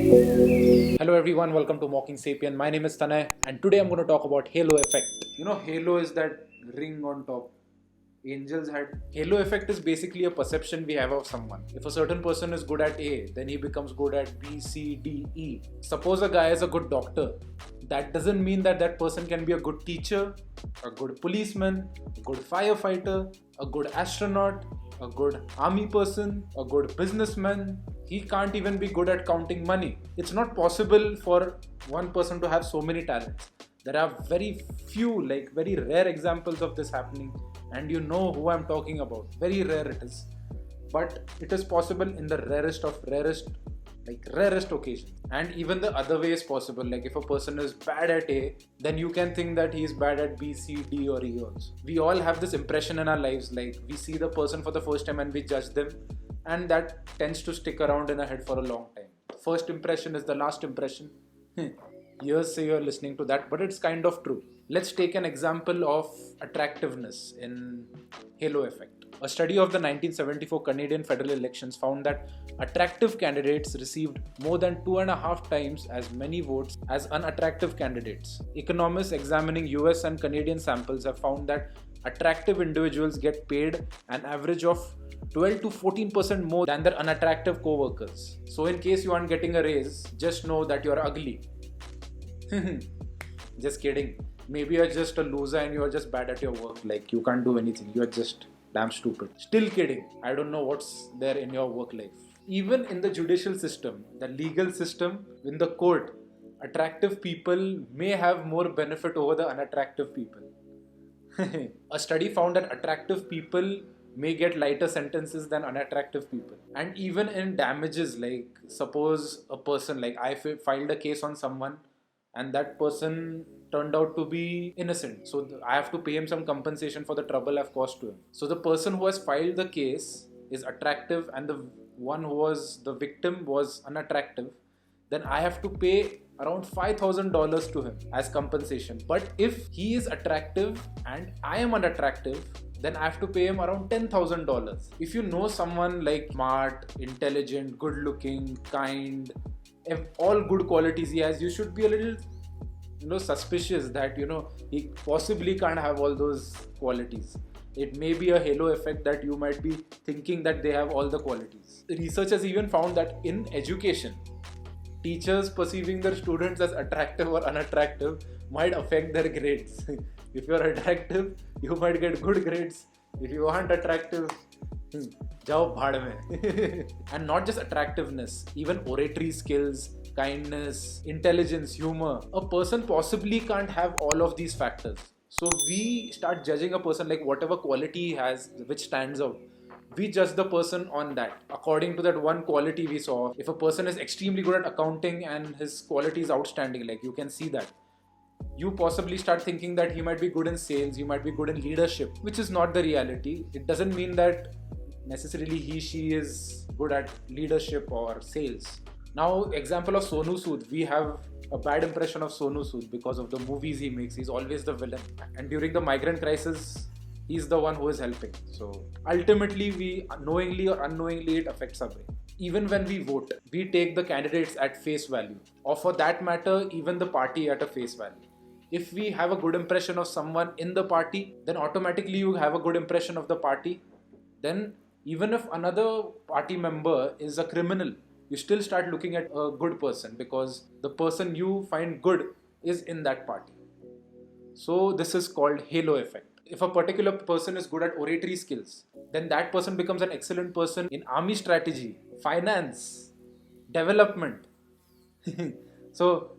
Hello everyone, welcome to Mocking Sapien. My name is Tanay and today I'm going to talk about halo effect. You know, halo is that ring on top. Angels had. Halo effect is basically a perception we have of someone. If a certain person is good at A, then he becomes good at B, C, D, E. Suppose a guy is a good doctor. That doesn't mean that that person can be a good teacher, a good policeman, a good firefighter, a good astronaut, a good army person, a good businessman. He can't even be good at counting money. It's not possible for one person to have so many talents. There are very few, very rare examples of this happening, and you know who I'm talking about. Very rare it is. But it is possible in the rarest occasions. And even the other way is possible. Like if a person is bad at A, then you can think that he is bad at B, C, D or E also. We all have this impression in our lives, like we see the person for the first time and we judge them, and that tends to stick around in our head for a long time. First impression is the last impression. Years say you're listening to that, but it's kind of true. Let's take an example of attractiveness in halo effect. A study of the 1974 Canadian federal elections found that attractive candidates received more than 2.5 times as many votes as unattractive candidates. Economists examining US and Canadian samples have found that attractive individuals get paid an average of 12 to 14% more than their unattractive co-workers. So in case you aren't getting a raise, just know that you're ugly. Just kidding. Maybe you're just a loser and you're just bad at your work. Like you can't do anything. You're just damn stupid. Still kidding. I don't know what's there in your work life. Even in the judicial system, the legal system, in the court, attractive people may have more benefit over the unattractive people. A study found that attractive people may get lighter sentences than unattractive people. And even in damages, like suppose a person, like I filed a case on someone and that person turned out to be innocent. So I have to pay him some compensation for the trouble I've caused to him. So the person who has filed the case is attractive and the one who was the victim was unattractive. Then I have to pay around $5,000 to him as compensation. But if he is attractive and I am unattractive, then I have to pay him around $10,000. If you know someone like smart, intelligent, good looking, kind, all good qualities he has, you should be a little suspicious that he possibly can't have all those qualities. It may be a halo effect that you might be thinking that they have all the qualities. Research has even found that in education, teachers perceiving their students as attractive or unattractive might affect their grades. If you're attractive, you might get good grades. If you aren't attractive, jao bhaad mein. And not just attractiveness, even oratory skills, kindness, intelligence, humor. A person possibly can't have all of these factors. So we start judging a person like whatever quality he has, which stands out. We judge the person on that. According to that one quality we saw, if a person is extremely good at accounting and his quality is outstanding, like you can see that, you possibly start thinking that he might be good in sales, he might be good in leadership, which is not the reality. It doesn't mean that necessarily she is good at leadership or sales. Now, example of Sonu Sood, we have a bad impression of Sonu Sood because of the movies he makes. He's always the villain. And during the migrant crisis, he's the one who is helping. So ultimately, we knowingly or unknowingly, it affects our brain. Even when we vote, we take the candidates at face value, or for that matter, even the party at a face value. If we have a good impression of someone in the party, then automatically you have a good impression of the party. Then even if another party member is a criminal, you still start looking at a good person because the person you find good is in that party. So this is called halo effect. If a particular person is good at oratory skills, then that person becomes an excellent person in army strategy, finance, development. So,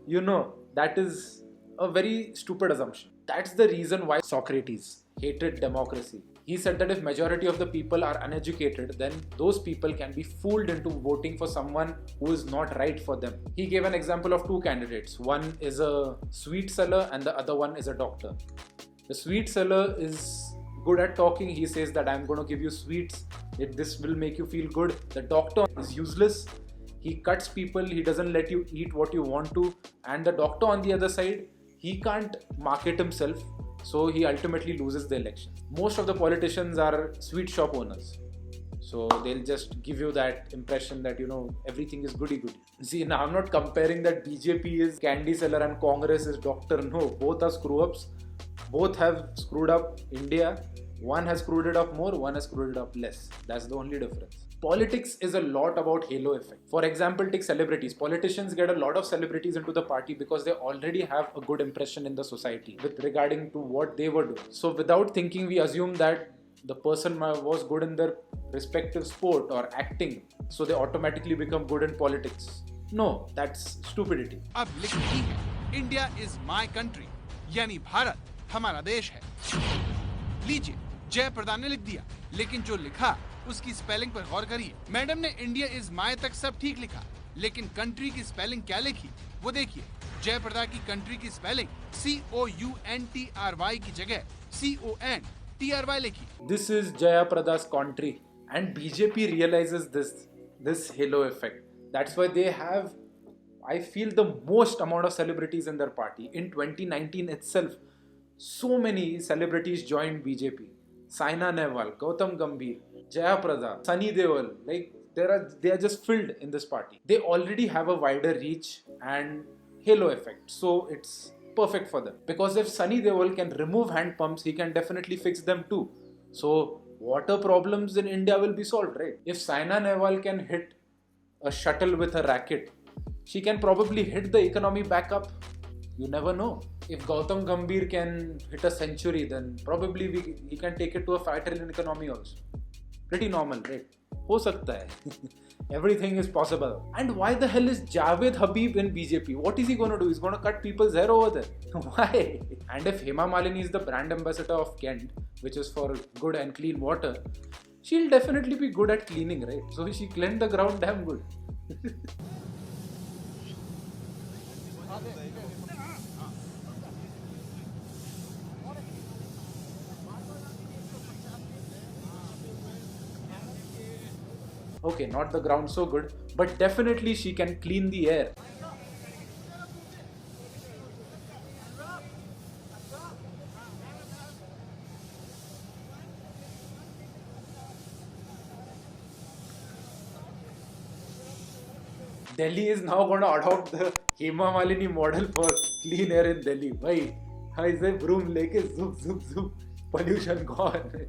that is a very stupid assumption. That's the reason why Socrates hated democracy. He said that if majority of the people are uneducated, then those people can be fooled into voting for someone who is not right for them. He gave an example of two candidates. One is a sweet seller and the other one is a doctor. The sweet seller is good at talking. He says that I'm going to give you sweets. This will make you feel good. The doctor is useless. He cuts people. He doesn't let you eat what you want to. And the doctor on the other side, he can't market himself. So he ultimately loses the election. Most of the politicians are sweet shop owners. So they'll just give you that impression that, everything is goody-goody. See, now I'm not comparing that BJP is candy seller and Congress is doctor. No, both are screw-ups. Both have screwed up India. One has screwed it up more, one has screwed it up less. That's the only difference. Politics is a lot about halo effect. For example, take celebrities. Politicians get a lot of celebrities into the party because they already have a good impression in the society with regarding to what they were doing. So without thinking, we assume that the person was good in their respective sport or acting, so they automatically become good in politics. No, that's stupidity. अब लिख रही है, India is my country, यानी भारत हमारा देश है. लीजिए, जय प्रदा ने लिख दिया, लेकिन जो लिखा उसकी स्पेलिंग पर गौर करिए. मैडम ने इंडिया इज माय तक सब ठीक लिखा, लेकिन कंट्री की स्पेलिंग क्या लिखी वो देखिए. जय प्रदा की कंट्री की स्पेलिंग COUNTRY की जगह CONTRY लिखी. This is Jaya Prada's country, and BJP realizes this halo effect. That's why they have, I feel, the most amount of celebrities in their party. In 2019 itself, so many celebrities joined BJP. Saina Nehwal, Gautam Gambhir, Jaya Prada, Sunny Deol, they are just filled in this party. They already have a wider reach and halo effect, so it's perfect for them. Because if Sunny Deol can remove hand pumps, he can definitely fix them too. So water problems in India will be solved, right? If Saina Nehwal can hit a shuttle with a racket, she can probably hit the economy back up. You never know. If Gautam Gambhir can hit a century, then probably he can take it to a 5 trillion economy also. Pretty normal, right? Ho sakta hai. Everything is possible. And why the hell is Javed Habib in BJP? What is he going to do? He's going to cut people's hair over there. Why? And if Hema Malini is the brand ambassador of Quint, which is for good and clean water, she'll definitely be good at cleaning, right? So she cleaned the ground damn good. Okay, not the ground so good, but definitely she can clean the air. Delhi is now going to adopt the Hema Malini model for clean air in Delhi. Bhai, I say broom leke zoop zoop zoop, pollution gone.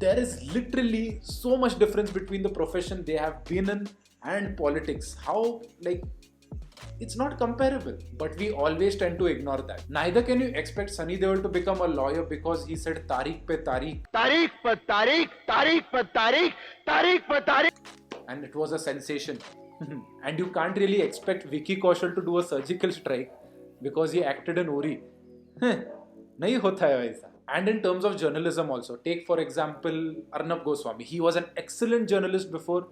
There is literally so much difference between the profession they have been in and politics. How, it's not comparable. But we always tend to ignore that. Neither can you expect Sunny Deol to become a lawyer because he said Tariq pe Tariq. Tariq pe Tariq, Tariq pe Tariq, Tariq pe Tariq. And it was a sensation. And you can't really expect Vicky Kaushal to do a surgical strike because he acted in Uri. Nahi hota hai waisa. And in terms of journalism also, take for example Arnab Goswami. He was an excellent journalist before,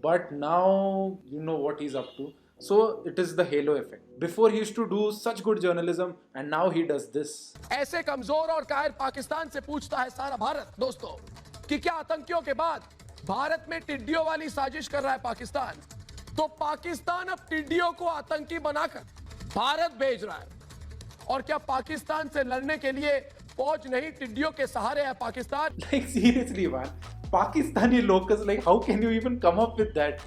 but now you know what he's up to. So it is the halo effect. Before he used to do such good journalism and now he does this. ऐसे कमजोर और कायर पाकिस्तान से पूछता है सारा भारत दोस्तों कि क्या आतंकियों के बाद भारत में टिड्डियों वाली साजिश कर रहा है पाकिस्तान, तो पाकिस्तान अब टिड्डियों को आतंकी बनाकर भारत भेज रहा है. और क्या पाकिस्तान से लड़ने के लिए फौज नहीं टिड्डियों के सहारे है Pakistan? Seriously man, Pakistani locals, how can you even come up with that?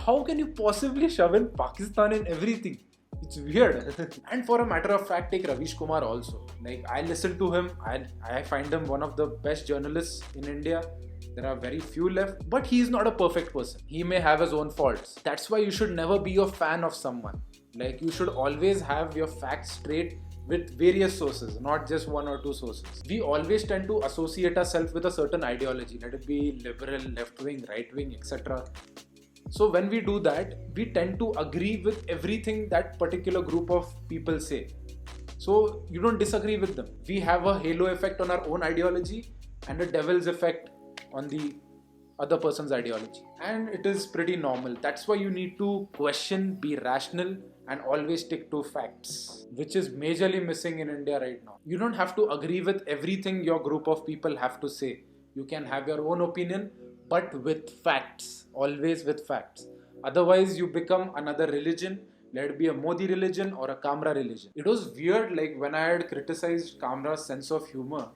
How can you possibly shove in Pakistan in everything? It's weird. And for a matter of fact, take Ravish Kumar also. I listen to him. I find him one of the best journalists in India. There are very few left. But he is not a perfect person. He may have his own faults. That's why you should never be a fan of someone. You should always have your facts straight with various sources, not just one or two sources. We always tend to associate ourselves with a certain ideology. Let it be liberal, left-wing, right-wing, etc. So when we do that, we tend to agree with everything that particular group of people say. So you don't disagree with them. We have a halo effect on our own ideology and a devil's effect on the other person's ideology. And it is pretty normal. That's why you need to question, be rational, and always stick to facts, which is majorly missing in India right now. You don't have to agree with everything your group of people have to say. You can have your own opinion, but with facts. Always with facts. Otherwise, you become another religion. Let it be a Modi religion or a Kamra religion. It was weird, when I had criticized Kamra's sense of humor,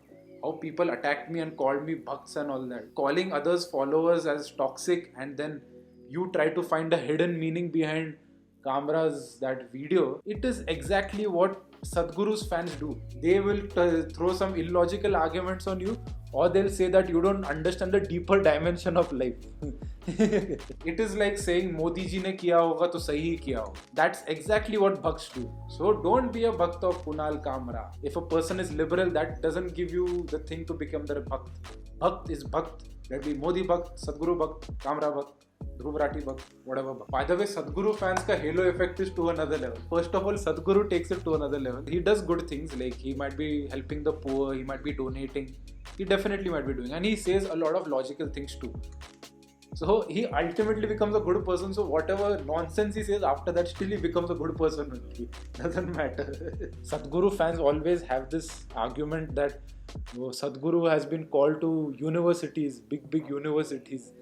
How people attacked me and called me Bhakts and all that. Calling others followers as toxic, and then you try to find a hidden meaning behind Kamra's that video. It is exactly what Sadhguru's fans do. They will throw some illogical arguments on you, or they'll say that you don't understand the deeper dimension of life. It is like saying Modi ji ne kiya hoga to sahi hi kiya hoga. That's exactly what Bhakts do. So don't be a Bhakt of Kunal Kamra. If a person is liberal, that doesn't give you the thing to become their Bhakt. Bhakt is Bhakt. Let be Modi Bhakt, Sadhguru Bhakt, Kamra Bhakt, Dhruv Rathee Bhakt, whatever. By the way, Sadhguru fans ka halo effect is to another level. First of all, Sadhguru takes it to another level. He does good things, like he might be helping the poor, he might be donating. He definitely might be doing, and he says a lot of logical things too. So he ultimately becomes a good person. So whatever nonsense he says after that, still he becomes a good person. Doesn't matter. Sadhguru fans always have this argument that Sadhguru has been called to universities, big universities,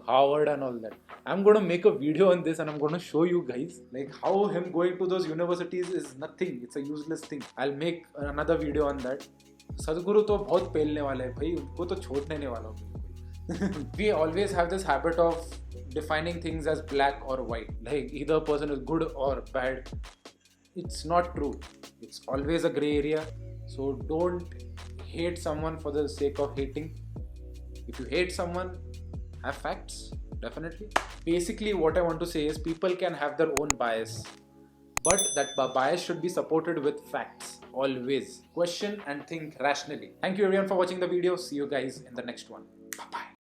Harvard and all that. I'm going to make a video on this and I'm going to show you guys like how him going to those universities is nothing. It's a useless thing. I'll make another video on that. Sadhguru तो बहुत पेलने वाला है भाई, उनको तो छोड़ने नहीं वाला हूँ. We always have this habit of defining things as black or white, like either a person is good or bad. It's not true. It's always a gray area. So don't hate someone for the sake of hating. If you hate someone, have facts, definitely. Basically what I want to say is people can have their own bias, but that bias should be supported with facts. Always question and think rationally. Thank you everyone for watching the video. See you guys in the next one. Bye bye.